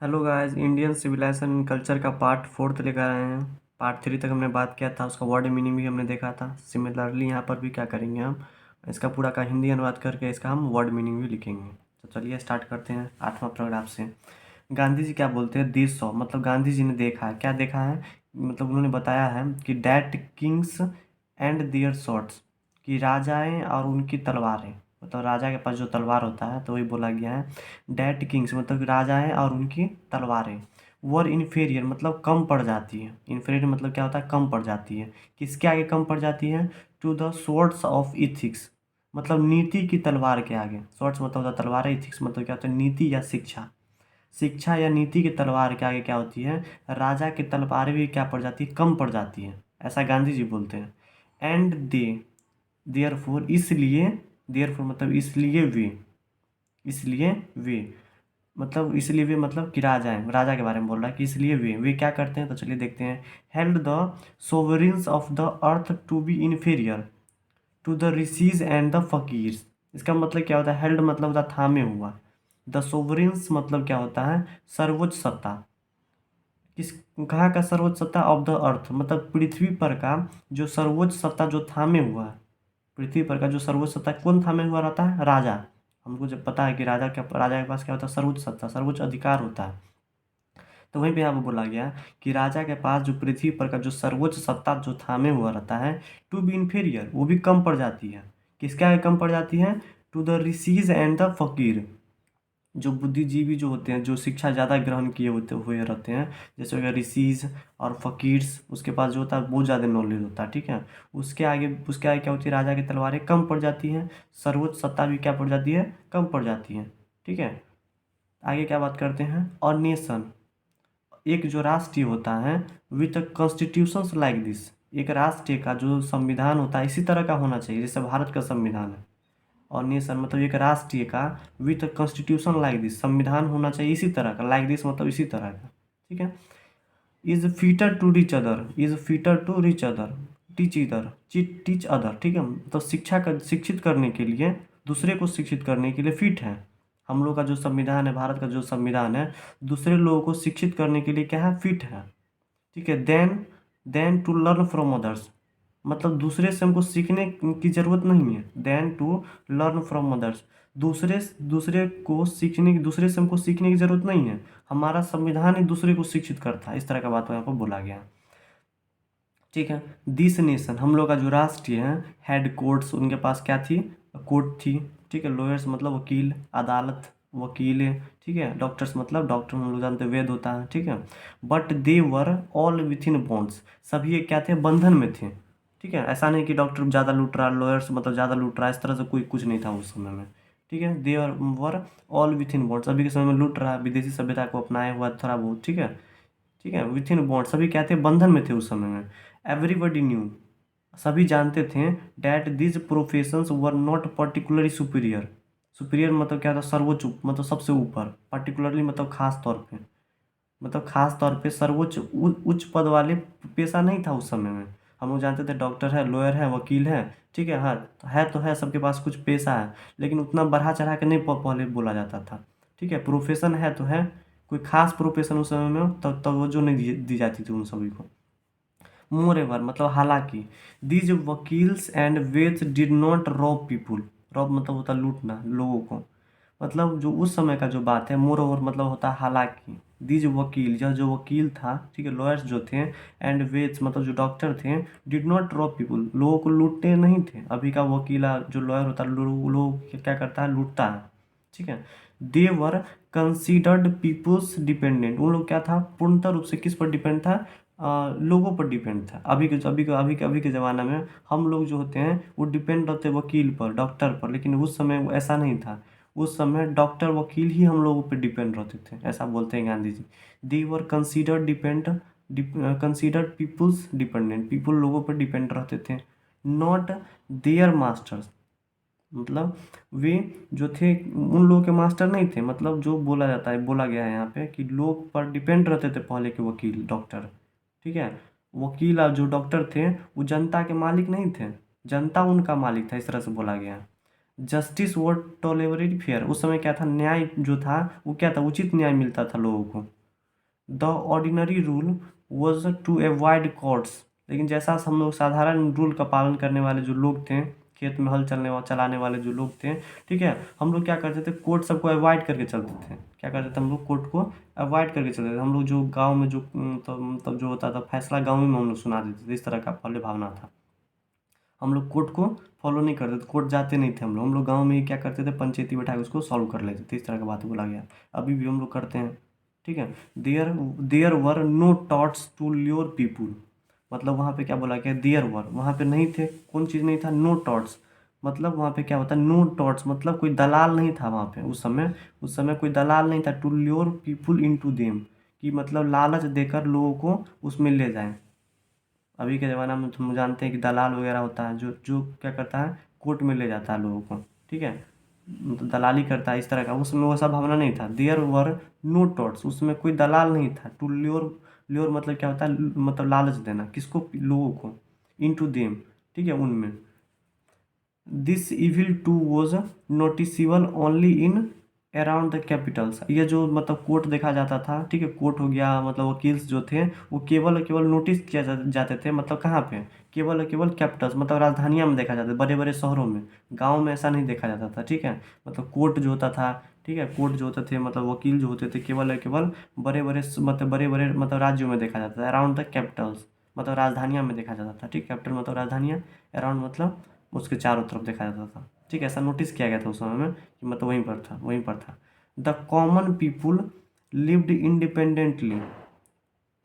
Hello guys, Indian civilisation and culture का part 4 लेकर आए हैं। पार्ट 3 तक हमने बात किया था, उसका वर्ड मीनिंग भी हमने देखा था। सिमिलरली यहाँ पर भी क्या करेंगे, हम इसका पूरा का हिंदी अनुवाद करके इसका हम वर्ड मीनिंग भी लिखेंगे। तो चलिए स्टार्ट करते हैं 8वां पैराग्राफ से। गांधी जी क्या बोलते हैं, दिस सॉ मतलब गांधी जी ने देखा है। क्या देखा है मतलब उन्होंने बताया है कि that kings and their swords, कि राजाएं और उनकी तलवारें, मतलब राजा के पास जो तलवार होता है तो वही बोला गया है। डैट किंग्स मतलब राजाएं और उनकी तलवारें, वर इन्फीरियर मतलब कम पड़ जाती है। इन्फीरियर मतलब क्या होता है, कम पड़ जाती है। किसके आगे कम पड़ जाती है? To the swords of ethics, मतलब नीति की तलवार के आगे। स्वॉर्ड्स मतलब होता है तलवार, इथिक्स मतलब क्या होता है, नीति या शिक्षा। शिक्षा या नीति की तलवार के आगे क्या होती है, राजा की तलवार भी क्या पड़ जाती है, कम पड़ जाती है। ऐसा गांधी जी बोलते हैं। एंड दे, देयरफॉर इसलिए, देयरफॉर मतलब इसलिए वे मतलब इसलिए वे मतलब कि राजाएं, राजा के बारे में बोल रहा है कि इसलिए वे क्या करते हैं। तो चलिए देखते हैं। Held the sovereigns of the earth to be inferior to the rishis and the fakirs. इसका मतलब क्या होता है, हेल्ड मतलब होता है थामे हुआ। द सोवरेन्स मतलब क्या होता है, सर्वोच्च सत्ता। किस, कहाँ का सर्वोच्च सत्ता? ऑफ द अर्थ मतलब पृथ्वी पर का जो सर्वोच्च सत्ता जो थामे हुआ है। पृथ्वी पर का जो सर्वोच्च सत्ता कौन थामे हुआ रहता है? राजा। हमको जब पता है कि राजा के पास क्या होता है, सर्वोच्च सत्ता, सर्वोच्च अधिकार होता है। तो वहीं पे यहाँ पे बोला गया कि राजा के पास जो पृथ्वी पर का जो सर्वोच्च सत्ता जो थामे हुआ रहता है, टू बी इन्फीरियर वो भी कम पड़ जाती है। किसके आगे कम पड़ जाती है? To the rishis and the fakir, जो बुद्धिजीवी जो होते हैं, जो शिक्षा ज़्यादा ग्रहण किए होते हुए रहते हैं, जैसे अगर ऋषिज और फकीर्स, उसके पास जो होता है बहुत ज़्यादा नॉलेज होता है, ठीक है। उसके आगे क्या होती है, राजा की तलवारें कम पड़ जाती हैं, सर्वोच्च सत्ता भी क्या पड़ जाती है, कम पड़ जाती है, ठीक है। आगे क्या बात करते हैं। और नेशन, एक जो राष्ट्रीय होता है, विथ कॉन्स्टिट्यूशंस लाइक दिस, एक राष्ट्रीय का जो संविधान होता है इसी तरह का होना चाहिए जैसे भारत का संविधान है। और नेशन मतलब एक राष्ट्रीय का, विथ कॉन्स्टिट्यूशन लाइक दिस, संविधान होना चाहिए इसी तरह का, लाइक दिस मतलब इसी तरह का, ठीक है। Is fitter to reach other, is fitter to reach other, teach other, teach other, ठीक है। तो शिक्षा का शिक्षित करने के लिए, दूसरे को शिक्षित करने के लिए फिट है। हम लोग का जो संविधान है, भारत का जो संविधान है, दूसरे लोगों को शिक्षित करने के लिए क्या है, फिट है, ठीक है। Then to learn from others, मतलब दूसरे से हमको सीखने की जरूरत नहीं है। Then to learn from others, दूसरे दूसरे को सीखने की, दूसरे से हमको सीखने की जरूरत नहीं है। हमारा संविधान ही दूसरे को शिक्षित करता है, इस तरह का बात यहाँ पर बोला गया, ठीक है। दिस नेशन, हम लोग का जो राष्ट्रीय है, हेड कोर्ट्स, उनके पास क्या थी, कोर्ट थी, ठीक है। लॉयर्स मतलब वकील, अदालत, वकील है, ठीक है। डॉक्टर्स मतलब डॉक्टर, हम लोग जानते हैं वेद होता है, ठीक है। But they were all within bonds, सभी एक क्या थे, बंधन में थे, ठीक है। ऐसा नहीं कि डॉक्टर ज़्यादा लूट रहा, लॉयर्स मतलब ज़्यादा लूट रहा, इस तरह से कोई कुछ नहीं था उस समय में, ठीक है। They were all within bonds, अभी के समय में लूट रहा, विदेशी सभ्यता को अपनाया हुआ थोड़ा बहुत, ठीक है, ठीक है। विथ इन बॉन्ड, सभी क्या थे, बंधन में थे उस समय में। एवरीबडी न्यू, सभी जानते थे, that these professions were not particularly superior. Superior मतलब क्या था, सर्वोच्च, मतलब सबसे ऊपर। पर्टिकुलरली मतलब खास तौर पे, मतलब खास तौर पे सर्वोच्च उच्च पद वाले पेशा नहीं था उस समय में। हम लोग जानते थे डॉक्टर है, लॉयर है, वकील है, ठीक है। हाँ, है तो है, सबके पास कुछ पेशा है, लेकिन उतना बढ़ा चढ़ा के नहीं पहले बोला जाता था, ठीक है। प्रोफेशन है तो है, कोई खास प्रोफेशन उस समय में हो तब तवज्जो नहीं दी जाती थी उन सभी को। मोर एवर मतलब हालांकि, these vakils and vaids did not rob people, rob मतलब होता है लूटना लोगों को, मतलब जो उस समय का जो बात है, मोर ओवर मतलब होता है हालांकि। दीज वकील, यह जो वकील था, ठीक है, लॉयर्स जो थे, एंड वेट्स मतलब जो डॉक्टर थे, डिड नॉट रॉब पीपुल, लोगों को लूटते नहीं थे। अभी का वकीला जो लॉयर होता है, लोगों को क्या करता है, लूटता है, ठीक है। They were considered people's dependent, उन लोग क्या था, पूर्णतः रूप से किस पर डिपेंड था, लोगों पर डिपेंड था। अभी के ज़माना में हम लोग जो होते हैं वो डिपेंड रहते हैं वकील पर, डॉक्टर पर, लेकिन उस समय वो ऐसा नहीं था। उस समय डॉक्टर वकील ही हम लोगों पर डिपेंड रहते थे, ऐसा बोलते हैं Gandhi ji. They were considered people's dependent, people लोगों पर डिपेंड रहते थे। नॉट देयर मास्टर्स, मतलब वे जो थे उन लोगों के मास्टर नहीं थे, मतलब जो बोला जाता है, बोला गया है यहाँ पे कि लोग पर डिपेंड रहते थे पहले के वकील डॉक्टर, ठीक है। वकील और जो डॉक्टर थे वो जनता के मालिक नहीं थे, जनता उनका मालिक था, इस तरह से बोला गया। जस्टिस वो टॉलरेटेड फेयर, उस समय क्या था, न्याय जो था वो क्या था, उचित न्याय मिलता था लोगों को। The ordinary rule was to avoid courts, लेकिन जैसा हम लोग साधारण रूल का पालन करने वाले जो लोग थे, खेत में हल चलाने वाले जो लोग थे, ठीक है, हम लोग क्या करते थे, कोर्ट सबको अवॉइड करके चलते थे। क्या करते थे हम लोग, कोर्ट को अवॉइड करके चलते थे। हम लोग जो गांव में जो मतलब जो होता था फैसला गांव में हम लोग सुना देते थे, इस तरह का पहले भावना था। हम लोग कोर्ट को फॉलो नहीं करते थे, कोर्ट जाते नहीं थे हम लोग गांव में ही क्या करते थे, पंचायती बैठा के उसको सॉल्व कर लेते थे। इस तरह का बात बोला गया, अभी भी हम लोग करते हैं, ठीक है। There there were no touts to lure people, मतलब वहाँ पे क्या बोला गया, देयर वर, वहाँ पे नहीं थे, कौन चीज़ नहीं था, नो टॉट्स, मतलब वहाँ पे क्या होता है, नो टॉट्स मतलब कोई दलाल नहीं था वहाँ पे उस समय कोई दलाल नहीं था, to lure people into them, कि मतलब लालच देकर लोगों को उसमें ले जाएं। अभी के ज़माना में तो हम जानते हैं कि दलाल वगैरह होता है, जो जो क्या करता है, कोर्ट में ले जाता है लोगों को, ठीक है, मतलब दलाली करता है इस तरह का। उसमें वैसा भावना नहीं था। देयर वर नो टॉट्स, उसमें कोई दलाल नहीं था। टू ल्योर, ल्योर मतलब क्या होता है, मतलब लालच देना, किसको, लोगों को, इन टू देम, ठीक है, उनमें। This evil too was noticeable only in around the capitals, ये जो मतलब कोर्ट देखा जाता था, ठीक है, कोर्ट हो गया, मतलब वकील्स जो थे वो केवल और केवल नोटिस किया जाते थे, मतलब कहाँ पे, केवल और केवल कैपिटल्स मतलब राजधानियाँ में देखा जाता था, बड़े बड़े शहरों में। गाँव में ऐसा नहीं देखा जाता था, ठीक है, मतलब कोर्ट जो होता था, ठीक है, कोर्ट जो होते थे मतलब वकील जो होते थे, केवल और केवल बड़े बड़े मतलब राज्यों में देखा जाता था, अराउंड द कैपिटल्स मतलब राजधानियाँ में देखा जाता था, ठीक, कैपिटल मतलब राजधानियाँ, अराउंड मतलब उसके चारों तरफ देखा जाता था, ठीक है, ऐसा नोटिस किया गया था उस समय में कि मतलब वहीं पर था। The common people lived independently,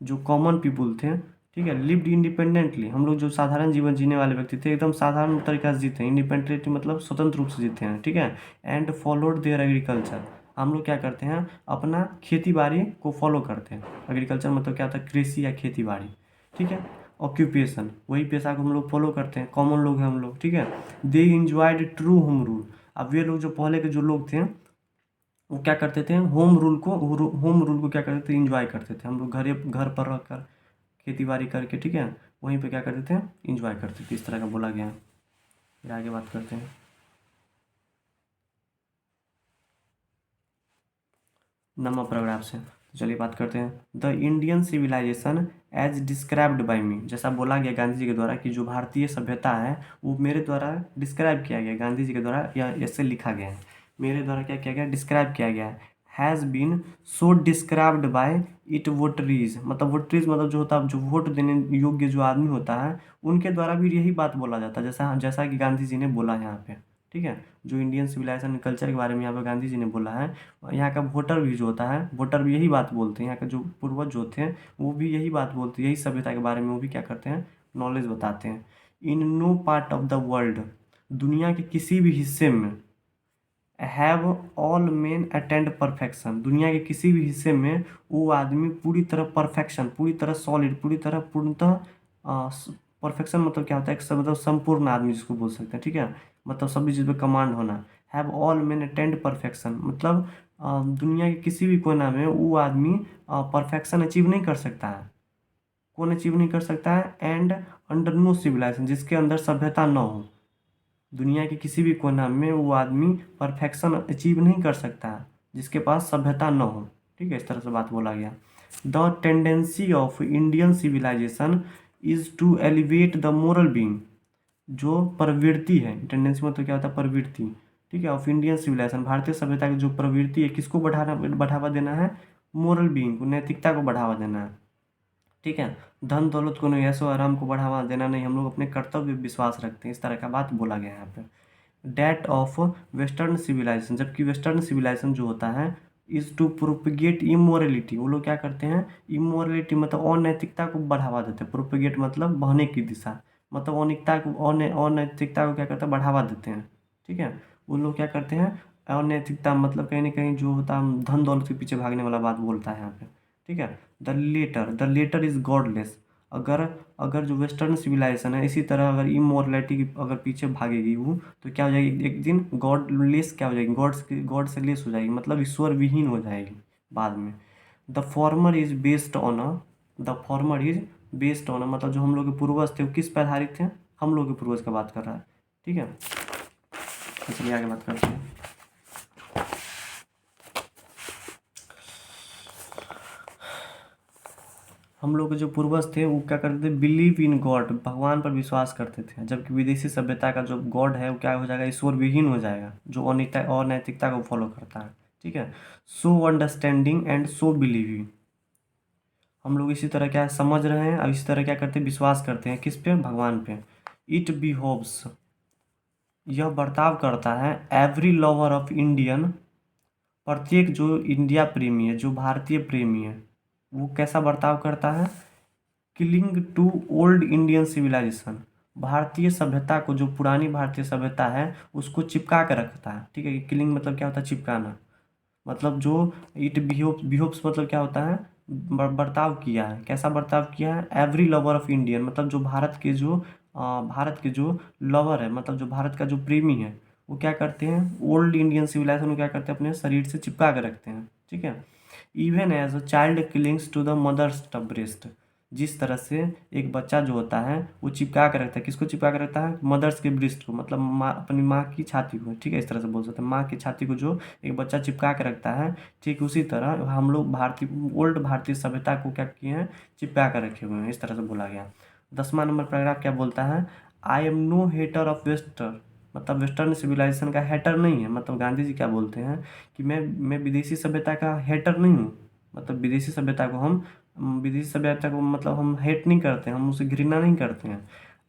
जो कॉमन पीपुल थे, ठीक है, लिव्ड इंडिपेंडेंटली, हम लोग जो साधारण जीवन जीने वाले व्यक्ति थे, एकदम साधारण तरीका से जीते हैं, इंडिपेंडेंटली मतलब स्वतंत्र रूप से जीते हैं, ठीक है। एंड फॉलोड देयर एग्रीकल्चर, हम लोग क्या करते हैं, अपना खेती बाड़ी को फॉलो करते हैं। एग्रीकल्चर मतलब क्या होता है, कृषि या खेती बाड़ी, ठीक है। ऑक्यूपेशन, वही पेशा को हम लोग फॉलो करते हैं, कॉमन लोग हैं हम लोग, ठीक है। दे इंजॉयड ट्रू होम रूल, अब ये लोग जो पहले के जो लोग थे वो क्या करते थे, होम रूल को क्या करते थे, इंजॉय करते थे। हम लोग घर पर रहकर खेती बाड़ी करके, ठीक है, वहीं पे क्या करते थे, इंजॉय करते थे, इस तरह का बोला गया है। फिर आगे बात करते हैं नम्बर पैराग्राफ से, तो चलिए बात करते हैं। The Indian civilisation as described by me, जैसा बोला गया गांधी जी के द्वारा कि जो भारतीय सभ्यता है वो मेरे द्वारा डिस्क्राइब किया गया, गांधी जी के द्वारा या ऐसे लिखा गया है, मेरे द्वारा क्या किया गया, डिस्क्राइब किया गया है। Has been so described by it votaries, मतलब वोटरीज मतलब जो होता है, जो वोट देने योग्य जो आदमी होता है उनके द्वारा भी यही बात बोला जाता है, जैसा जैसा कि गांधी जी ने बोला है यहाँ पे, ठीक है। जो इंडियन सिविलाइजेशन कल्चर के बारे में यहाँ पे गांधी जी ने बोला है, यहाँ का वोटर भी जो होता है, वोटर भी यही बात बोलते हैं, यहाँ के जो पूर्वज जो थे वो भी यही बात बोलते हैं, यही सभ्यता के बारे में वो भी क्या करते हैं, नॉलेज बताते हैं। In no part of the world, दुनिया के किसी भी हिस्से में, have all men attend perfection, दुनिया के किसी भी हिस्से में वो आदमी पूरी तरह परफेक्शन, पूरी तरह सॉलिड, पूरी तरह पूर्णतः परफेक्शन मतलब क्या होता है, मतलब संपूर्ण आदमी जिसको बोल सकते हैं, ठीक है, मतलब सभी चीज़ पे कमांड होना। Have all men attend perfection मतलब दुनिया के किसी भी कोना में वो आदमी परफेक्शन अचीव नहीं कर सकता है। कौन अचीव नहीं कर सकता है, एंड अंडर नो सिविलाइजेशन, जिसके अंदर सभ्यता न हो, दुनिया के किसी भी कोना में वो आदमी परफेक्शन अचीव नहीं कर सकता है जिसके पास सभ्यता न हो, ठीक है, इस तरह से बात बोला गया। The tendency of Indian civilisation is to elevate the moral being, जो प्रवृत्ति है, टेंडेंसी मतलब क्या होता है, प्रवृत्ति, ठीक है, ऑफ इंडियन सिविलाइजेशन, भारतीय सभ्यता की जो प्रवृत्ति है किसको बढ़ावा देना है, मोरल बीइंग को, नैतिकता को बढ़ावा देना है, ठीक है। धन दौलत को नहीं, ऐशो आराम को बढ़ावा देना नहीं, हम लोग अपने कर्तव्य पे विश्वास रखते हैं, इस तरह का बात बोला गया है यहाँ पे। डेट ऑफ वेस्टर्न सिविलाइजेशन, जबकि वेस्टर्न सिविलाइजेशन जो होता है इज टू प्रोपिगेट इमोरलिटी, वो लोग क्या करते हैं, इमोरलिटी मतलब अनैतिकता को बढ़ावा देते हैं, प्रोपिगेट मतलब बहने की दिशा, मतलब अनिकता को अनैतिकता को क्या करते हैं, बढ़ावा देते हैं, ठीक है। वो लोग क्या करते हैं, अनैतिकता मतलब कहीं ना कहीं जो होता है धन दौलत के पीछे भागने वाला बात बोलता है यहाँ पे, ठीक है। द लेटर इज गॉडलेस, अगर अगर जो वेस्टर्न सिविलाइजेशन है इसी तरह अगर इमोरलिटी की अगर पीछे भागेगी वो, तो क्या हो जाएगी, एक दिन गॉडलेस क्या हो जाएगी, गॉड से लेस हो जाएगी, मतलब ईश्वर विहीन हो जाएगी बाद में। The former is based on a the former is based on मतलब जो हम लोग के पूर्वज थे वो किस पर आधारित थे, हम लोग के पूर्वज का बात कर रहा है, ठीक है। तो चलिए आगे बात करते हैं। हम लोग के जो पूर्वज थे वो क्या करते थे, बिलीव इन गॉड, भगवान पर विश्वास करते थे, जबकि विदेशी सभ्यता का जो गॉड है वो क्या हो जाएगा, ईश्वर विहीन हो जाएगा, जो अनैतिकता को फॉलो करता है। ठीक है, so understanding and so believing. हम लोग इसी तरह क्या समझ रहे हैं और इसी तरह क्या करते हैं, विश्वास करते हैं किस पे, भगवान पे। इट बिहोव्स, यह बर्ताव करता है, एवरी लवर ऑफ इंडियन, प्रत्येक जो इंडिया प्रेमी है, जो भारतीय प्रेमी है, वो कैसा बर्ताव करता है, cling to old Indian civilisation, भारतीय सभ्यता को, जो पुरानी भारतीय सभ्यता है उसको चिपका कर रखता है। ठीक है, क्लिंग मतलब क्या होता है, चिपकाना। मतलब जो इट बिहोप्स मतलब क्या होता है, बर्ताव किया है, कैसा बर्ताव किया है, एवरी लवर ऑफ इंडियन, मतलब जो भारत के जो लवर है, मतलब जो भारत का जो प्रेमी है, वो क्या करते हैं, ओल्ड इंडियन सिविलाइजेशन को क्या करते हैं, अपने शरीर से चिपका कर रखते हैं। ठीक है, even as a child clings to the mother's breast, जिस तरह से एक बच्चा जो होता है वो चिपका कर रखता है, किसको चिपका कर रखता है, मदर्स के ब्रेस्ट को, मतलब माँ, अपनी माँ की छाती को। ठीक है, इस तरह से बोल सकते हैं, माँ की छाती को जो एक बच्चा चिपका के रखता है, ठीक उसी तरह हम लोग भारतीय ओल्ड भारतीय सभ्यता को क्या किए हैं, चिपका कर रखे हुए हैं, इस तरह से बोला गया। 10वां नंबर पैराग्राफ क्या बोलता है, I am no hater of western, मतलब वेस्टर्न सिविलाइजेशन का हेटर नहीं है। मतलब गांधी जी क्या बोलते हैं कि मैं विदेशी सभ्यता का हेटर नहीं हूँ, मतलब विदेशी सभ्यता को विदेशी सभ्यता को मतलब हम हेट नहीं करते हैं, हम उसे घृणा नहीं करते हैं।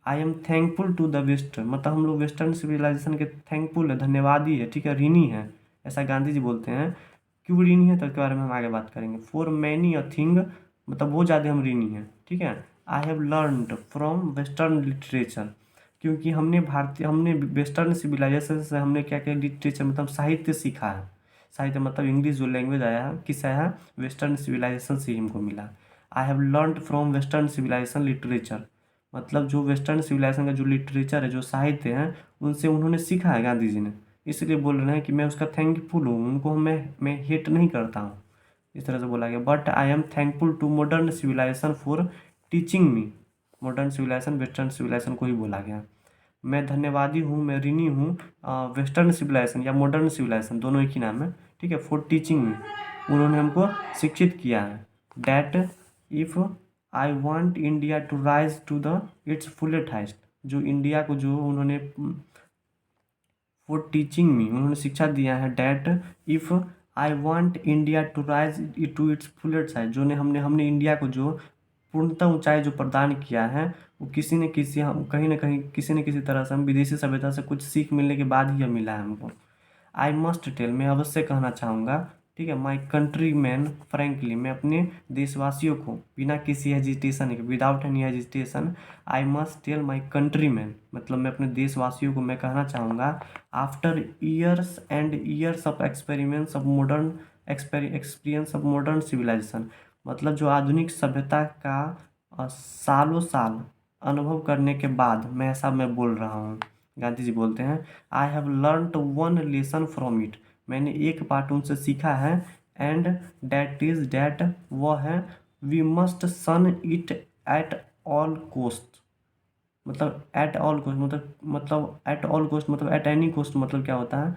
I am thankful to the west, मतलब हम लोग वेस्टर्न सिविलाइजेशन के थैंकफुल है, धन्यवादी है, ठीक है, ऋणी है, ऐसा गांधी जी बोलते हैं। क्यों ऋणी है तो इसके बारे में हम आगे बात करेंगे। फॉर मैनी अ थिंग, मतलब बहुत ज़्यादा हम ऋणी हैं। ठीक है, I have learned from western literature, क्योंकि हमने वेस्टर्न सिविलाइजेशन से हमने क्या किया, लिटरेचर मतलब साहित्य सीखा है। साहित्य मतलब इंग्लिश जो लैंग्वेज आया है, किस आया है, वेस्टर्न सिविलाइजेशन से ही हमको मिला। I have learn from western civilisation literature, मतलब जो वेस्टर्न सिविलाइजेशन का जो लिटरेचर है, जो साहित्य है, उनसे उन्होंने सीखा है गांधी जी ने, इसलिए बोल रहे हैं कि मैं उसका थैंकफुल हूँ, उनको मैं हेट नहीं करता हूँ, इस तरह से बोला गया। But I am thankful to modern civilisation for teaching me, modern civilisation western civilisation को ही बोला गया। मैं धन्यवादी हूँ, मैं ऋणी हूँ वेस्टर्न सिविलाइजेशन या मॉडर्न सिविलाइजेशन, दोनों एक ही नाम है। ठीक है, फॉर टीचिंग मी, उन्होंने हमको शिक्षित किया है। That if I want India to rise to the its fullest highest, जो इंडिया को जो उन्होंने फॉर टीचिंग मी, उन्होंने शिक्षा दिया है। That if I want India to rise to its fullest highest, जो ने हमने इंडिया को जो पूर्णतः ऊंचाई जो प्रदान किया है, वो किसी न किसी हम कहीं ना कहीं किसी न किसी तरह से हम विदेशी सभ्यता से कुछ सीख मिलने के बाद ही यह मिला है हमको। आई मस्ट टेल, मैं अवश्य कहना चाहूँगा, ठीक है, माई कंट्री मैन फ्रेंकली, मैं अपने देशवासियों को बिना किसी हेजिटेशन के, without any hesitation, I must tell my country man, मतलब मैं अपने देशवासियों को मैं कहना चाहूँगा, after years and years of experiments of modern experience of modern civilisation, मतलब जो आधुनिक सभ्यता का सालों साल अनुभव करने के बाद मैं बोल रहा हूँ। गांधी जी बोलते हैं, आई have learn one lesson from it, मैंने एक पाठ उनसे सीखा है। एंड डैट इज डैट, वह है, we must shun it at all cost, मतलब एट ऑल कोस्ट मतलब एट ऑल कोस्ट मतलब एट एनी कोस्ट, मतलब क्या होता है,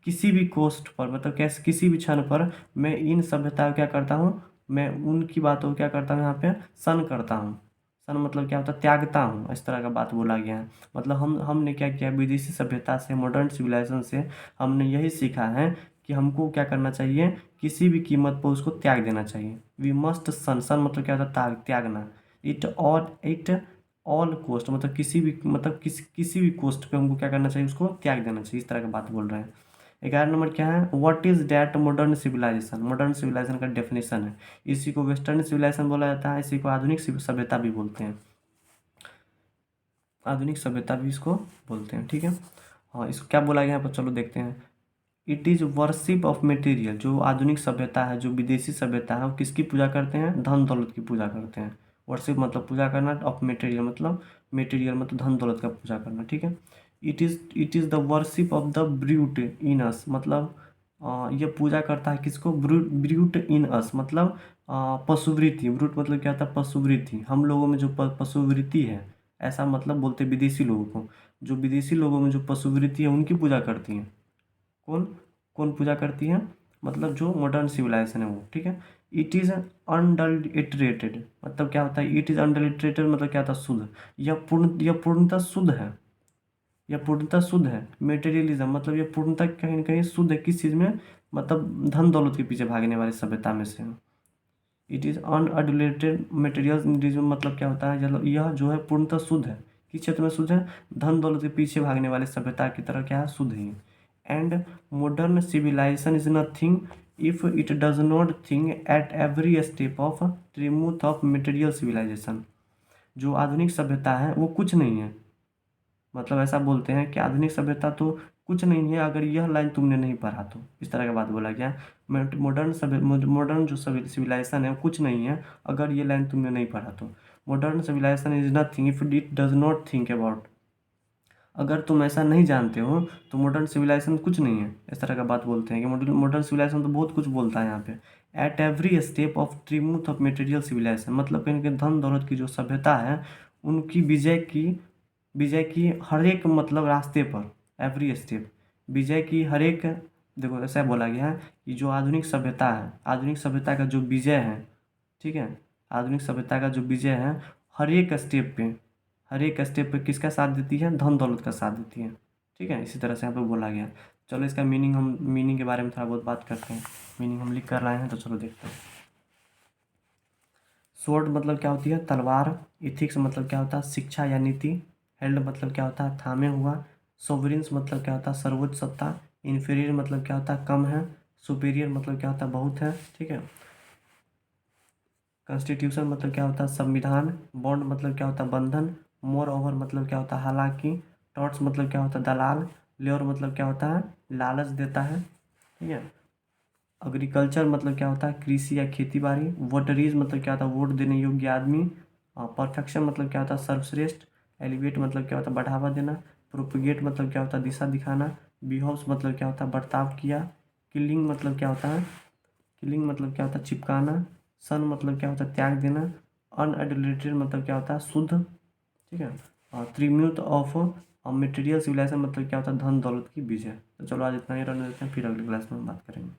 किसी भी कोस्ट पर, मतलब कैसे किसी भी क्षण पर मैं इन सभ्यता को क्या करता हूँ, मैं उनकी बातों को क्या करता हूँ, यहाँ पे सन करता हूँ। सन मतलब क्या होता है, त्यागता हूँ, इस तरह का बात बोला गया है। मतलब हमने क्या किया, विदेशी सभ्यता से, मॉडर्न सिविलाइजेशन से हमने यही सीखा है कि हमको क्या करना चाहिए, किसी भी कीमत पर उसको त्याग देना चाहिए। वी मस्ट सन, सन मतलब क्या होता है, त्यागना। इट ऑल कोस्ट मतलब किसी भी कोस्ट पे हमको क्या करना चाहिए, उसको त्याग देना चाहिए, इस तरह की बात बोल रहे हैं। 11 नंबर क्या है, what is that modern civilisation, modern civilisation का डेफिनेशन है। इसी को वेस्टर्न सिविलाइजेशन बोला जाता है, इसी को आधुनिक सभ्यता भी बोलते हैं, आधुनिक सभ्यता भी इसको बोलते हैं। ठीक है, हाँ, इसको क्या बोला गया है पर चलो देखते हैं। It is worship of material, जो आधुनिक सभ्यता है, जो विदेशी सभ्यता है, वो किसकी पूजा करते हैं, धन दौलत की पूजा करते हैं। वर्शिप मतलब पूजा करना, ऑफ मटेरियल मतलब धन दौलत का पूजा करना। ठीक है, it is the worship of the brute in us, मतलब ये पूजा करता है किसको, ब्रूट इन अस मतलब पशुवृत्ति, ब्रूट मतलब क्या होता है, पशुवृत्ति, हम लोगों में जो पशुवृत्ति है, ऐसा मतलब बोलते हैं विदेशी लोगों को। जो विदेशी लोगों में जो पशुवृत्ति है उनकी पूजा करती हैं। कौन कौन पूजा करती है? मतलब जो मॉडर्न सिविलाइजेशन है वो, ठीक है। इट इज़ अनडल्टरेटेड, मतलब क्या होता है? इट इज़ अनडल्टरेटेड मतलब क्या होता है? शुद्ध। यह पूर्णतः शुद्ध है। यह पूर्णतः शुद्ध है। मेटेरियलिज्म मतलब यह पूर्णतः कहीं न कहीं शुद्ध है। किस चीज़ में? मतलब धन दौलत के पीछे भागने वाली सभ्यता में से है। इट इज़ अनअडुलेटेड मटेरियलिज्म मतलब क्या होता है? यह जो है पूर्णतः शुद्ध है। किस क्षेत्र में शुद्ध है? धन दौलत के पीछे भागने वाले सभ्यता की तरह क्या है? शुद्ध ही। And modern civilisation is nothing if it does not think at every step of triumph of material civilisation. जो आधुनिक सभ्यता है वो कुछ नहीं है। मतलब ऐसा बोलते हैं कि आधुनिक सभ्यता तो कुछ नहीं है अगर यह लाइन तुमने नहीं पढ़ा तो। इस तरह का बात बोला गया। मॉडर्न जो सिविलाइजेशन है वो कुछ नहीं है अगर ये लाइन तुमने नहीं पढ़ा तो। Modern civilisation is nothing if it does not think about. अगर तुम ऐसा नहीं जानते हो तो मॉडर्न सिविलाइजेशन कुछ नहीं है। इस तरह का बात बोलते हैं कि मॉडर्न सिविलाइजेशन तो बहुत कुछ बोलता है यहाँ पे। At every step of triumph of material civilisation मतलब कहीं ना कहीं धन दौलत की जो सभ्यता है उनकी विजय की हर एक मतलब रास्ते पर, एवरी स्टेप विजय की हर एक। देखो ऐसा बोला गया है कि जो आधुनिक सभ्यता है, आधुनिक सभ्यता का जो विजय है, ठीक है, आधुनिक सभ्यता का जो विजय है हर एक स्टेप पे किसका साथ देती है? धन दौलत का साथ देती है। ठीक है, इसी तरह से यहाँ पे बोला गया। चलो इसका मीनिंग के बारे में थोड़ा बहुत बात करते हैं। मीनिंग हम लिख कर लाए हैं तो चलो देखते हैं। स्वॉर्ड मतलब क्या होती है? तलवार। इथिक्स मतलब क्या होता है? शिक्षा या नीति। हेल्ड मतलब क्या होता है? थामे हुआ। सोवरिन्स मतलब क्या होता है? सर्वोच्च सत्ता। इन्फीरियर मतलब क्या होता है? कम है। सुपीरियर मतलब क्या होता है? बहुत है। ठीक है। कॉन्स्टिट्यूशन मतलब क्या होता है? संविधान। बॉन्ड मतलब क्या होता है? बंधन। मोर ओवर मतलब क्या होता है? हालांकि। टॉट्स मतलब क्या होता है? दलाल। ल्योर मतलब क्या होता है? लालच देता है। ठीक है। एग्रीकल्चर मतलब क्या होता है? कृषि या खेती बाड़ी। वोटरीज मतलब क्या होता है? वोट देने योग्य आदमी। परफेक्शन मतलब क्या होता है? सर्वश्रेष्ठ। एलिवेट मतलब क्या होता है? बढ़ावा देना। प्रोपिगेट मतलब क्या होता है? दिशा दिखाना। बिहेव्स मतलब क्या होता है? बर्ताव किया। किलिंग मतलब क्या होता है? किलिंग मतलब क्या होता है? चिपकाना। सन मतलब क्या होता है? त्याग देना। अनएडुलेटेड मतलब क्या होता है? शुद्ध। ठीक है। और त्रिम्यूथ ऑफ मटेरियल सिविलाइजेशन मतलब क्या होता है? धन दौलत की विजय। तो चलो आज इतना ही रहने देते हैं, फिर अगली क्लास में हम बात करेंगे।